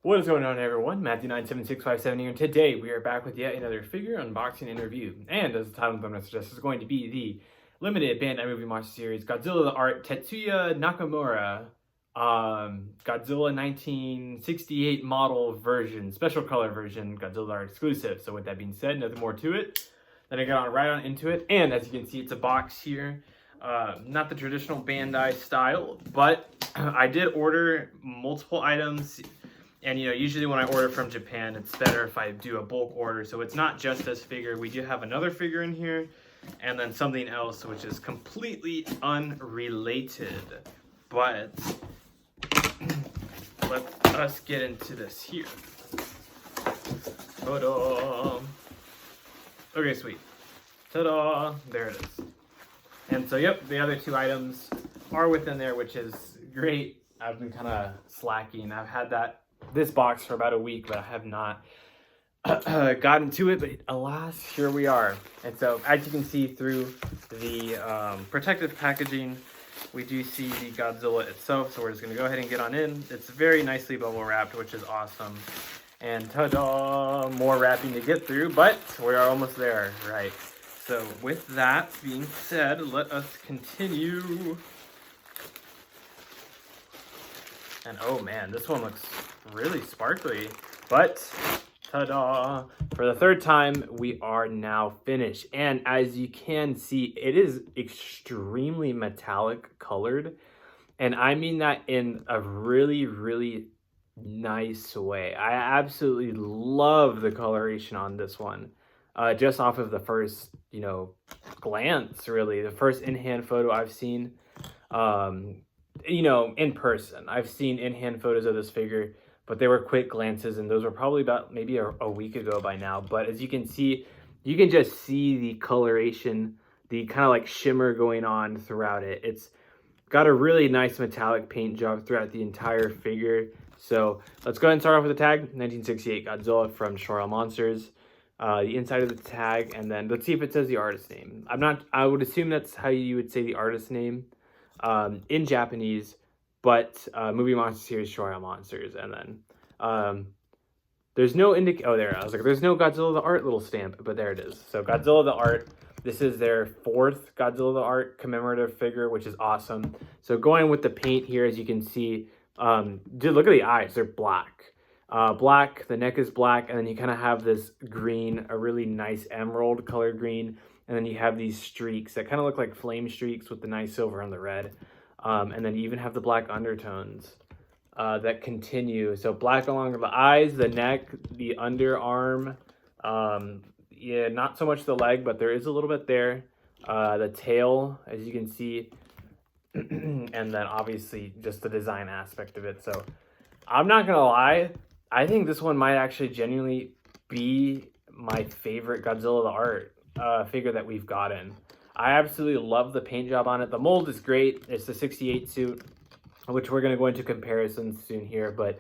What is going on, everyone? Matthew97657 here, and today we are back with yet another figure unboxing and review. And as the title of the thumbnail suggests, is going to be the limited Bandai movie monster series Godzilla the Art Tetsuya Nakamura Godzilla 1968 model version, special color version, Godzilla the Art exclusive. So with that being said, nothing more to it. Then I got right on into it, and as you can see, it's a box here. Not the traditional Bandai style, but I did order multiple items. And, you know, usually when I order from Japan, it's better if I do a bulk order. So it's not just this figure. We do have another figure in here and then something else, which is completely unrelated. But let us get into this here. Ta-da! Okay, sweet. Ta-da! There it is. And so, yep, the other two items are within there, which is great. I've been kind of slacking. I've had this box for about a week, but I have not gotten to it, but alas, here we are. And so as you can see through the protective packaging, we do see the Godzilla itself, so we're just going to go ahead and get on in. It's very nicely bubble wrapped, which is awesome. And ta-da, more wrapping to get through, but we are almost there, right? So with that being said, let us continue. And oh man, this one looks really sparkly, but ta-da! For the third time, we are now finished. And as you can see, it is extremely metallic colored. And I mean that in a really, really nice way. I absolutely love the coloration on this one. Just off of the first, glance, really. The first in-hand photo I've seen, in person. I've seen in-hand photos of this figure, but they were quick glances, and those were probably about maybe a week ago by now. But as you can see, you can just see the coloration, the kind of like shimmer going on throughout it. It's got a really nice metallic paint job throughout the entire figure. So let's go ahead and start off with the tag, 1968 Godzilla from Showa Monsters. The inside of the tag, and then let's see if it says the artist name. I would assume that's how you would say the artist name. In Japanese, but movie monster series Showa Monsters, and then there's no there's no Godzilla the Art little stamp, but there it is. So Godzilla the Art, this is their fourth Godzilla the Art commemorative figure, which is awesome. So going with the paint here, as you can see, dude, look at the eyes, they're black. Black, the neck is black, and then you kind of have this green, a really nice emerald color green. And then you have these streaks that kind of look like flame streaks with the nice silver and the red. And then you even have the black undertones that continue. So black along the eyes, the neck, the underarm. Yeah, not so much the leg, but there is a little bit there. The tail, as you can see. And then obviously just the design aspect of it. So I'm not going to lie. I think this one might actually genuinely be my favorite Godzilla the Art figure that we've gotten. I absolutely love the paint job on it. The mold is great. It's the 68 suit, which we're going to go into comparisons soon here. But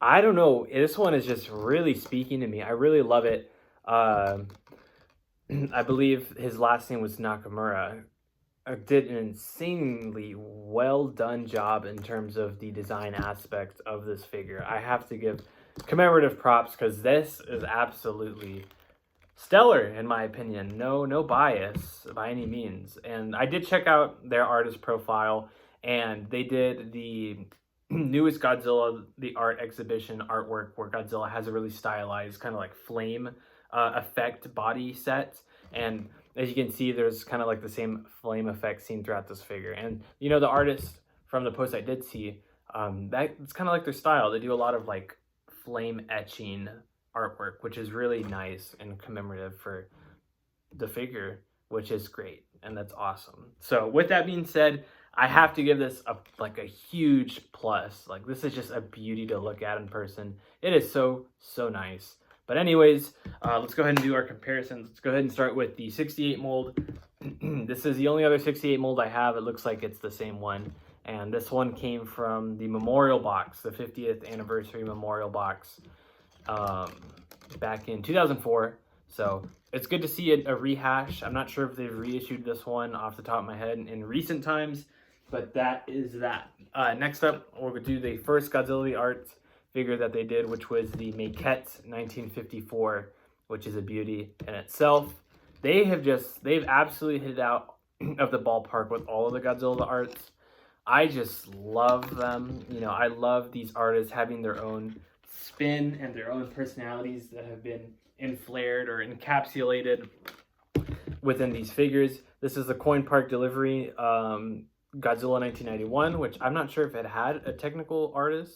I don't know. This one is just really speaking to me. I really love it. I believe his last name was Nakamura. Did an insanely well done job in terms of the design aspect of this figure. I have to give commemorative props because this is absolutely stellar in my opinion. No bias by any means. And I did check out their artist profile, and they did the newest Godzilla the Art exhibition artwork where Godzilla has a really stylized kind of like flame effect body set, and as you can see, there's kind of like the same flame effect seen throughout this figure. And the artist from the post I did see, it's kind of like their style. They do a lot of like flame etching artwork, which is really nice and commemorative for the figure, which is great, and that's awesome. So with that being said, I have to give this a huge plus. Like, this is just a beauty to look at in person. It is so nice. But anyways, let's go ahead and do our comparisons. Let's go ahead and start with the 68 mold. This is the only other 68 mold I have. It looks like it's the same one. And this one came from the memorial box, the 50th anniversary memorial box, back in 2004. So it's good to see a rehash. I'm not sure if they've reissued this one off the top of my head in recent times, but that is that. Next up, we'll do the first Godzilla the Art figure that they did, which was the Maquette 1954, which is a beauty in itself. They've absolutely hit it out of the ballpark with all of the Godzilla arts. I just love them. You know, I love these artists having their own spin and their own personalities that have been inflared or encapsulated within these figures. This is the Coin Park Delivery Godzilla 1991, which I'm not sure if it had a technical artist,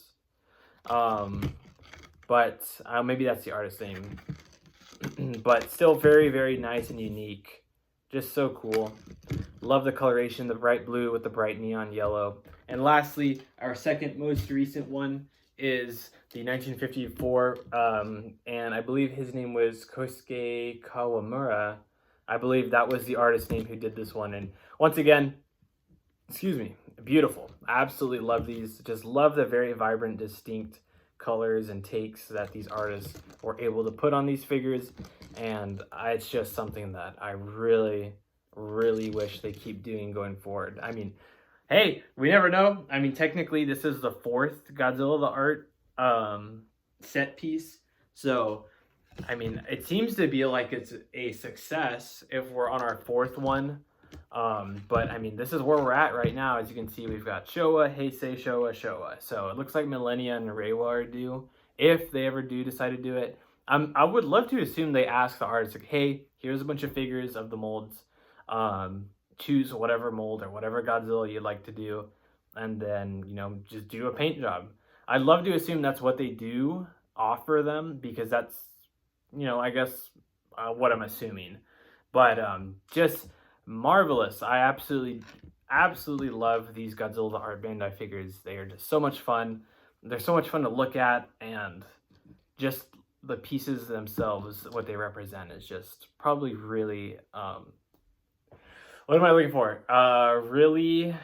but maybe that's the artist name. But still very, very nice and unique. Just so cool. Love the coloration, the bright blue with the bright neon yellow. And lastly, our second most recent one is the 1954, and I believe his name was Kosuke Kawamura. I believe that was the artist name who did this one. And once again, excuse me, beautiful. Absolutely love these. Just love the very vibrant, distinct colors and takes that these artists were able to put on these figures. And it's just something that I really, really wish they keep doing going forward. I mean, hey, we never know. I mean, technically, this is the fourth Godzilla the Art set piece. So, I mean, it seems to be like it's a success if we're on our fourth one. But, I mean, this is where we're at right now. As you can see, we've got Showa, Heisei, Showa, Showa. So, it looks like Millennia and Reiwa are due, if they ever do decide to do it. I would love to assume they ask the artist, like, hey, here's a bunch of figures of the molds. Choose whatever mold or whatever Godzilla you'd like to do, and then, you know, just do a paint job. I'd love to assume that's what they do offer them, because that's, you know, I guess what I'm assuming. But just marvelous. I absolutely love these Godzilla the Art Bandai figures. They are just so much fun. They're so much fun to look at, and just the pieces themselves, what they represent, is just probably really what am I looking for? Really,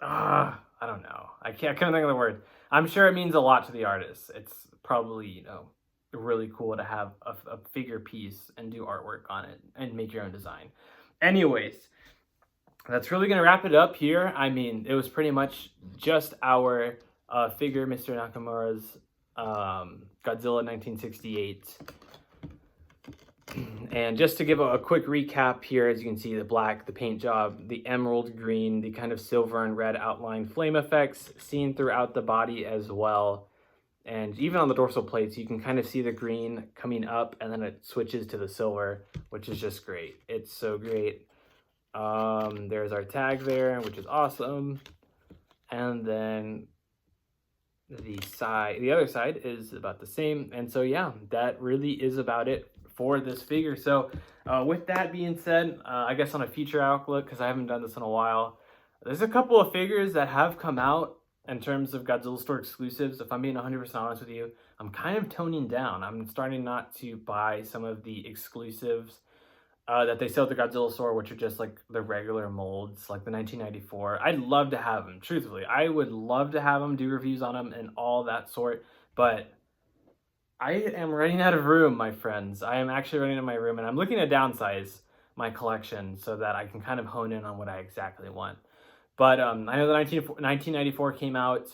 I don't know. I couldn't think of the word. I'm sure it means a lot to the artist. It's probably, you know, really cool to have a figure piece and do artwork on it and make your own design. Anyways, that's really going to wrap it up here. I mean, it was pretty much just our figure, Mr. Nakamura's Godzilla 1968. And just to give a quick recap here, as you can see, the black, the paint job, the emerald green, the kind of silver and red outline flame effects seen throughout the body as well. And even on the dorsal plates, you can kind of see the green coming up, and then it switches to the silver, which is just great. It's so great. There's our tag there, which is awesome. And then the other side is about the same. And so, yeah, that really is about it for this figure. So with that being said, I guess on a future outlook, because I haven't done this in a while, there's a couple of figures that have come out in terms of Godzilla Store exclusives. If I'm being 100% honest with you, I'm kind of toning down. I'm starting not to buy some of the exclusives that they sell at the Godzilla Store, which are just like the regular molds, like the 1994. I'd love to have them, truthfully. I would love to have them, do reviews on them and all that sort, but I am running out of room, my friends. I am actually running out of my room, and I'm looking to downsize my collection so that I can kind of hone in on what I exactly want. But I know the 1994 came out.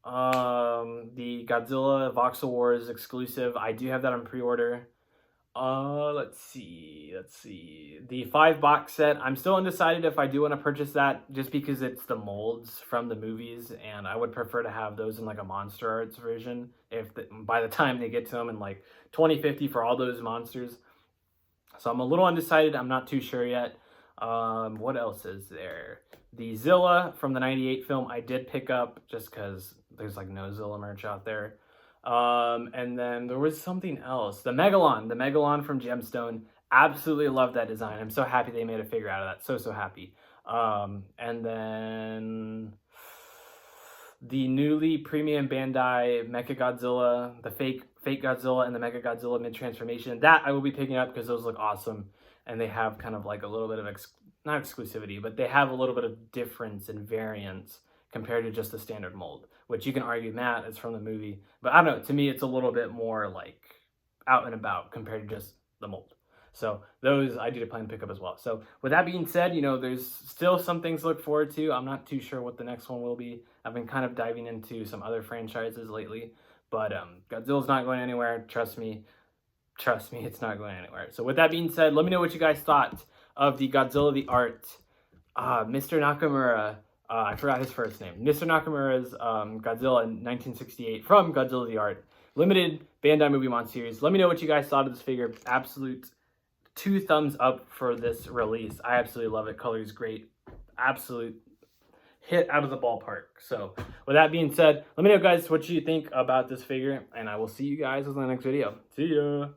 The Godzilla Voxel Wars exclusive, I do have that on pre-order. Let's see. The 5 box set, I'm still undecided if I do want to purchase that, just because it's the molds from the movies, and I would prefer to have those in like a Monster Arts version by the time they get to them in like 2050 for all those monsters. So I'm a little undecided. I'm not too sure yet. What else is there? The Zilla from the 98 film I did pick up, just because there's like no Zilla merch out there. And then there was something else. The Megalon from Gemstone. Absolutely love that design. I'm so happy they made a figure out of that. So happy. And then the newly premium Bandai Mechagodzilla, the fake Godzilla and the Mechagodzilla mid-transformation. That I will be picking up because those look awesome. And they have kind of like a little bit of, not exclusivity, but they have a little bit of difference and variance compared to just the standard mold, which you can argue, Matt, is from the movie. But I don't know, to me, it's a little bit more like out and about compared to just the mold. So those I do plan to pick up as well. So with that being said, you know, there's still some things to look forward to. I'm not too sure what the next one will be. I've been kind of diving into some other franchises lately, but Godzilla's not going anywhere. Trust me, it's not going anywhere. So with that being said, let me know what you guys thought of the Godzilla the Art. Mr. Nakamura, I forgot his first name. Mr. Nakamura's Godzilla in 1968 from Godzilla the Art. Limited Bandai Movie Mon series. Let me know what you guys thought of this figure. Absolute 2 thumbs up for this release. I absolutely love it. Color is great. Absolute hit out of the ballpark. So with that being said, let me know guys what you think about this figure, and I will see you guys in the next video. See ya.